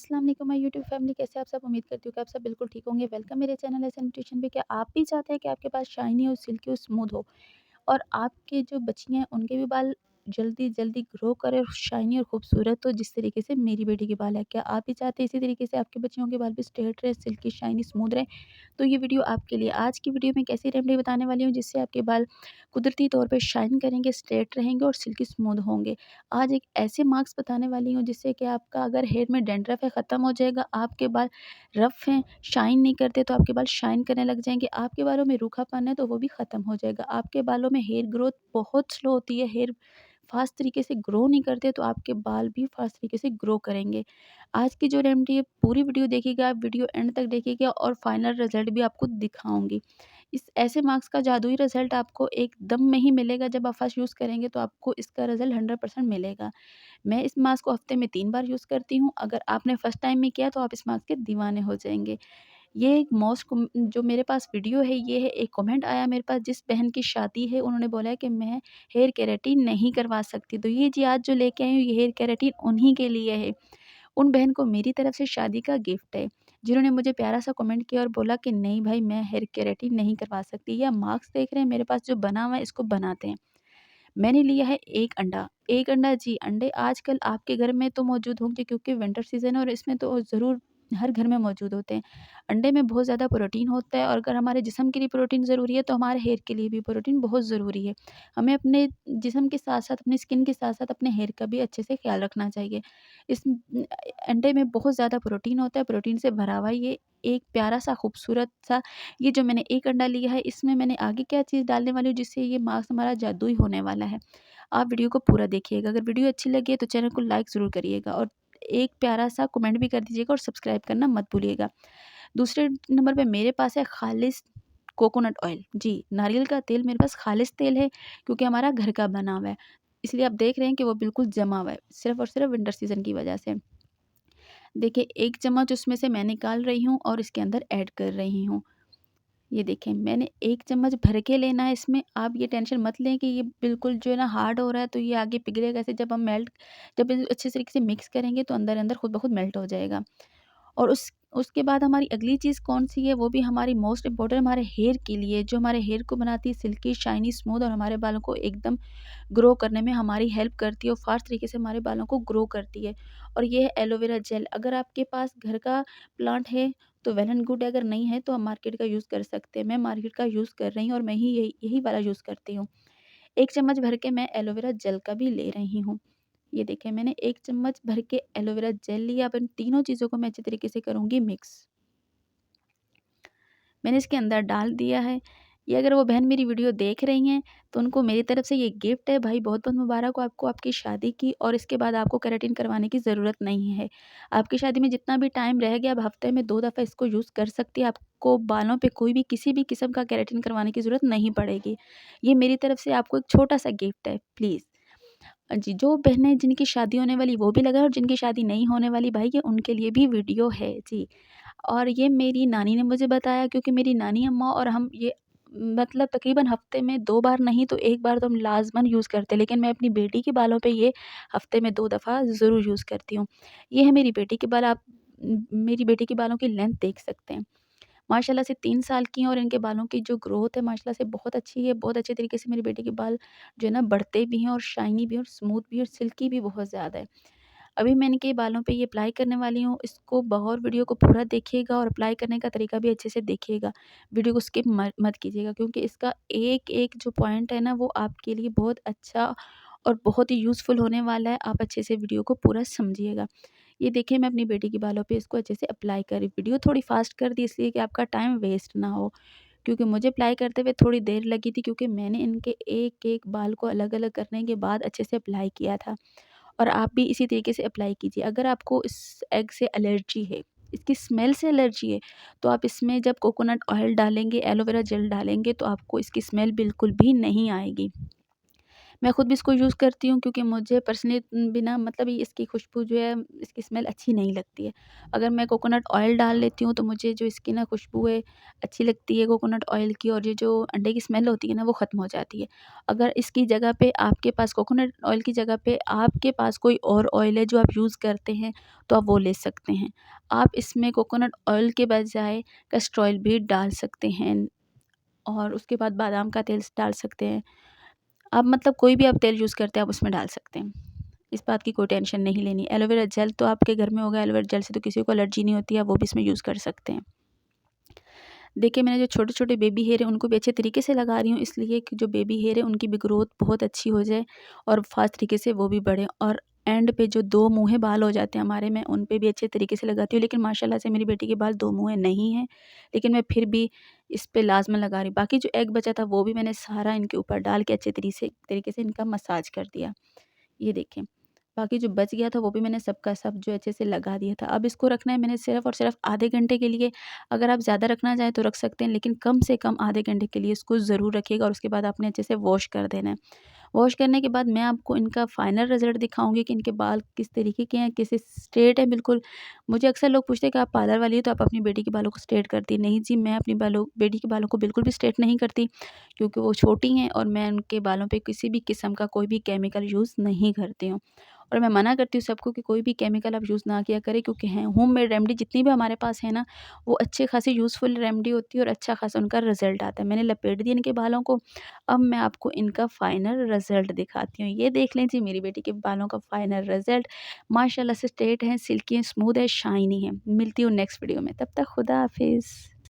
अस्सलाम वालेकुम my YouTube family, कैसे आप सब। उम्मीद करती हूँ कि आप सब बिल्कुल ठीक होंगे। वेलकम मेरे चैनल एस एम न्यूट्रिशन पे। क्या आप भी चाहते हैं कि आपके पास शाइनी और सिल्की और स्मूथ हो और आपके जो बच्चियाँ हैं उनके भी बाल जल्दी जल्दी ग्रो करें और शाइनी और खूबसूरत हो, जिस तरीके से मेरी बेटी के बाल है। क्या आप भी चाहते हैं इसी तरीके से आपके बच्चियों के बाल भी स्ट्रेट रहे, सिल्की शाइनी स्मूथ रहे? तो ये वीडियो आपके लिए। आज की वीडियो में कैसी रेमेडी बताने वाली हूँ जिससे आपके बाल कुदरती तौर पे शाइन करेंगे, स्ट्रेट रहेंगे और सिल्की स्मूथ होंगे। आज एक ऐसे मास्क बताने वाली हूँ जिससे कि आपका अगर हेयर में डैंड्रफ है ख़त्म हो जाएगा, आपके बाल रफ़ हैं, शाइन नहीं करते तो आपके बाल शाइन करने लग जाएँगे, आपके बालों में रूखापन है तो वो भी ख़त्म हो जाएगा। आपके बालों में हेयर ग्रोथ बहुत स्लो होती है, हेयर फ़ास्ट तरीके से ग्रो नहीं करते तो आपके बाल भी फ़ास्ट तरीके से ग्रो करेंगे। आज की जो रेमेडी है पूरी वीडियो देखिएगा, आप वीडियो एंड तक देखिएगा और फाइनल रिज़ल्ट भी आपको दिखाऊँगी। इस ऐसे मास्क का जादुई रिज़ल्ट आपको एक दम में ही मिलेगा। जब आप फर्स्ट यूज़ करेंगे तो आपको इसका रिज़ल्ट 100% मिलेगा। मैं इस मास्क को हफ़्ते में 3 बार यूज़ करती हूँ। अगर आपने फर्स्ट टाइम में किया तो आप इस मास्क के दीवाने हो जाएँगे। ये एक मोस्ट कॉम जो मेरे पास वीडियो है, ये है, एक कमेंट आया मेरे पास जिस बहन की शादी है, उन्होंने बोला है कि मैं हेयर केराटिन नहीं करवा सकती। तो ये जी आज जो लेके आई हूँ ये हेयर केराटिन उन्हीं के लिए है। उन बहन को मेरी तरफ से शादी का गिफ्ट है, जिन्होंने मुझे प्यारा-सा कमेंट किया और बोला कि नहीं भाई मैं हेयर केराटिन नहीं करवा सकती। ये आप मास्क देख रहे हैं मेरे पास जो बना हुआ है, इसको बनाते हैं। मैंने लिया है 1 अंडा, 1 अंडा जी, अंडे आजकल आपके घर में तो मौजूद होंगे क्योंकि विंटर सीज़न है और इसमें तो ज़रूर हर घर में मौजूद होते हैं। अंडे में बहुत ज़्यादा प्रोटीन होता है और अगर हमारे जिस्म के लिए प्रोटीन ज़रूरी है तो हमारे हेयर के लिए भी प्रोटीन बहुत ज़रूरी है। हमें अपने जिस्म के साथ-साथ, अपनी स्किन के साथ-साथ अपने हेयर का भी अच्छे से ख़्याल रखना चाहिए। इस अंडे में बहुत ज़्यादा प्रोटीन होता है, प्रोटीन से भरा हुआ ये एक प्यारा-सा खूबसूरत-सा ये जो मैंने 1 अंडा लिया है, इसमें मैंने आगे क्या चीज़ डालने वाली हूँ जिससे ये मास्क हमारा जादुई होने वाला है। आप वीडियो को पूरा देखिएगा। अगर वीडियो अच्छी लगी है तो चैनल को लाइक ज़रूर करिएगा और एक प्यारा-सा कमेंट भी कर दीजिएगा और सब्सक्राइब करना मत भूलिएगा। दूसरे नंबर पे मेरे पास है खालिस कोकोनट ऑयल। जी, नारियल का तेल मेरे पास खालिस तेल है क्योंकि हमारा घर का बना हुआ है। इसलिए आप देख रहे हैं कि वो बिल्कुल जमा हुआ है, सिर्फ़ और सिर्फ़ विंटर सीज़न की वजह से। देखिए 1 चम्मच उसमें से मैं निकाल रही हूँ और इसके अंदर ऐड कर रही हूँ। ये देखें मैंने 1 चम्मच भर के लेना है इसमें। आप ये टेंशन मत लें कि ये बिल्कुल जो है ना हार्ड हो रहा है तो ये आगे पिघलेगा कैसे। जब अच्छे तरीके से मिक्स करेंगे तो अंदर-अंदर खुद ब खुद मेल्ट हो जाएगा। और उसके बाद हमारी अगली चीज़ कौन-सी है, वो भी हमारी मोस्ट इम्पोर्टेंट हमारे हेयर के लिए, जो हमारे हेयर को बनाती है सिल्की, शाइनी, स्मूथ और हमारे बालों को एकदम ग्रो करने में हमारी हेल्प करती है और फ़ास्ट तरीके से हमारे बालों को ग्रो करती है। और ये है एलोवेरा जेल। अगर आपके पास घर का प्लांट है तो वेल एंड गुड है, अगर नहीं है तो आप मार्केट का यूज़ कर सकते हैं। मैं मार्केट का यूज़ कर रही हूँ और मैं ही यही यही वाला यूज़ करती हूँ। 1 चम्मच भर के मैं एलोवेरा जेल का भी ले रही हूँ। ये देखें मैंने 1 चम्मच भर के एलोवेरा जेल लिया। अब इन तीनों चीज़ों को मैं अच्छे तरीके से करूँगी मिक्स। मैंने इसके अंदर डाल दिया है। ये अगर वो बहन मेरी वीडियो देख रही हैं तो उनको मेरी तरफ से ये गिफ्ट है। भाई बहुत-बहुत मुबारक हो आपको आपकी शादी की, और इसके बाद आपको केराटिन करवाने की ज़रूरत नहीं है। आपकी शादी में जितना भी टाइम रह गया, आप हफ्ते में 2 दफ़ा इसको यूज़ कर सकती हैं। आपको बालों पे कोई भी किसी भी किस्म का केराटिन करवाने की ज़रूरत नहीं पड़ेगी। ये मेरी तरफ से आपको एक छोटा-सा गिफ्ट है, प्लीज़। जी, जो बहनें जिनकी शादी होने वाली वो भी लगाएँ और जिनकी शादी नहीं होने वाली भाई ये उनके लिए भी वीडियो है। जी। और ये मेरी नानी ने मुझे बताया क्योंकि मेरी नानी अम्मा और हम ये मतलब तकरीबन हफ्ते में 2 बार नहीं तो 1 बार तो हम लाज़मन यूज़ करते हैं, लेकिन मैं अपनी बेटी के बालों पे ये हफ्ते में 2 दफ़ा ज़रूर यूज़ करती हूँ। ये है मेरी बेटी के बाल। आप मेरी बेटी के बालों की लेंथ देख सकते हैं। माशाल्लाह से 3 साल की हैं और इनके बालों की जो ग्रोथ है माशाल्लाह से बहुत अच्छी है। बहुत अच्छे तरीके से मेरी बेटी के बाल जो है ना बढ़ते भी हैं और शाइनी भी हैं और स्मूथ भी हैं और सिल्की भी बहुत ज़्यादा है। अभी मैं इनके बालों पे ये अप्लाई करने वाली हूँ। इसको बगौर वीडियो को पूरा देखिएगा और अप्लाई करने का तरीका भी अच्छे से देखिएगा। वीडियो को स्किप मत कीजिएगा क्योंकि इसका एक-एक जो पॉइंट है ना वो आपके लिए बहुत अच्छा और बहुत ही यूज़फुल होने वाला है। आप अच्छे से वीडियो को पूरा समझिएगा। ये देखिए मैं अपनी बेटी के बालों पे इसको अच्छे से अप्लाई करी। वीडियो थोड़ी फ़ास्ट कर दी इसलिए कि आपका टाइम वेस्ट ना हो, क्योंकि मुझे अप्लाई करते हुए थोड़ी देर लगी थी क्योंकि मैंने इनके एक-एक बाल को अलग-अलग करने के बाद अच्छे से अप्लाई किया था। और आप भी इसी तरीके से अप्लाई कीजिए। अगर आपको इस एग से एलर्जी है, इसकी स्मेल से एलर्जी है, तो आप इसमें जब कोकोनट ऑयल डालेंगे, एलोवेरा जेल डालेंगे तो आपको इसकी स्मेल बिल्कुल भी नहीं आएगी। मैं खुद भी इसको यूज़ करती हूँ क्योंकि मुझे पर्सनली बिना मतलब ही इसकी खुशबू जो है, इसकी स्मेल अच्छी नहीं लगती है। अगर मैं कोकोनट ऑयल डाल लेती हूँ तो मुझे जो इसकी ना खुशबू है अच्छी लगती है कोकोनट ऑयल की, और ये जो अंडे की स्मेल होती है ना वो ख़त्म हो जाती है। अगर इसकी जगह पे आपके पास कोकोनट ऑयल की जगह पे आपके पास कोई और ऑयल है जो आप यूज़ करते हैं तो आप वो ले सकते हैं। आप इसमें कोकोनट ऑयल के बजाय कैस्टर ऑयल भी डाल सकते हैं, और उसके बाद बादाम का तेल डाल सकते हैं। आप मतलब कोई भी आप तेल यूज़ करते हैं आप उसमें डाल सकते हैं। इस बात की कोई टेंशन नहीं लेनी। एलोवेरा जेल तो आपके घर में होगा, एलोवेरा जेल से तो किसी को एलर्जी नहीं होती है, वो भी इसमें यूज़ कर सकते हैं। देखिए, मैंने जो छोटे-छोटे बेबी हेयर हैं उनको भी अच्छे तरीके से लगा रही हूँ, इसलिए कि जो बेबी हेयर है उनकी भी ग्रोथ बहुत अच्छी हो जाए और फ़ास्ट तरीके से वो भी बढ़ें, और एंड पे जो 2 मुँहे बाल हो जाते हैं हमारे, मैं उन पे भी अच्छे तरीके से लगाती हूँ। लेकिन माशाल्लाह से मेरी बेटी के बाल 2 मुँहे नहीं हैं, लेकिन मैं फिर भी इस पे लाज़मन लगा रही हूँ। बाकी जो एग बचा था वो भी मैंने सारा इनके ऊपर डाल के अच्छे तरीके से इनका मसाज कर दिया। ये देखें। बाकी जो बच गया था वो भी मैंने सब का सब जो अच्छे से लगा दिया था। अब इसको रखना है मैंने सिर्फ़ और सिर्फ़ आधे घंटे के लिए। अगर आप ज़्यादा रखना चाहें तो रख सकते हैं, लेकिन कम से कम आधे घंटे के लिए इसको ज़रूर रखिएगा, और उसके बाद आपने अच्छे से वॉश कर देना है। वॉश करने के बाद मैं आपको इनका फाइनल रिज़ल्ट दिखाऊँगी कि इनके बाल किस तरीके के हैं, कैसे स्ट्रेट है बिल्कुल। मुझे अक्सर लोग पूछते हैं कि आप पार्लर वाली हो तो आप अपनी बेटी के बालों को स्ट्रेट करती हैं। नहीं जी, मैं अपनी बेटी के बालों को बिल्कुल भी स्ट्रेट नहीं करती, क्योंकि वो छोटी हैं और मैं उनके बालों पे किसी भी किस्म का कोई भी केमिकल यूज़ नहीं करती हूँ। और मैं मना करती हूँ सबको कि कोई भी केमिकल आप यूज़ ना किया करें, क्योंकि हैं होममेड रेमेडी जितनी भी हमारे पास है ना, वो अच्छे खासी यूज़फुल रेमेडी होती है और अच्छा खासा उनका रिज़ल्ट आता है। मैंने लपेट दिया इनके बालों को, अब मैं आपको इनका फाइनल रिज़ल्ट दिखाती हूँ। ये देख लें जी मेरी बेटी के बालों का फाइनल रिज़ल्ट। माशाल्लाह से स्ट्रेट हैं, सिल्की हैं, स्मूथ है, शाइनी है। मिलती हूँ नेक्स्ट वीडियो में, तब तक खुदा हाफ़िज़।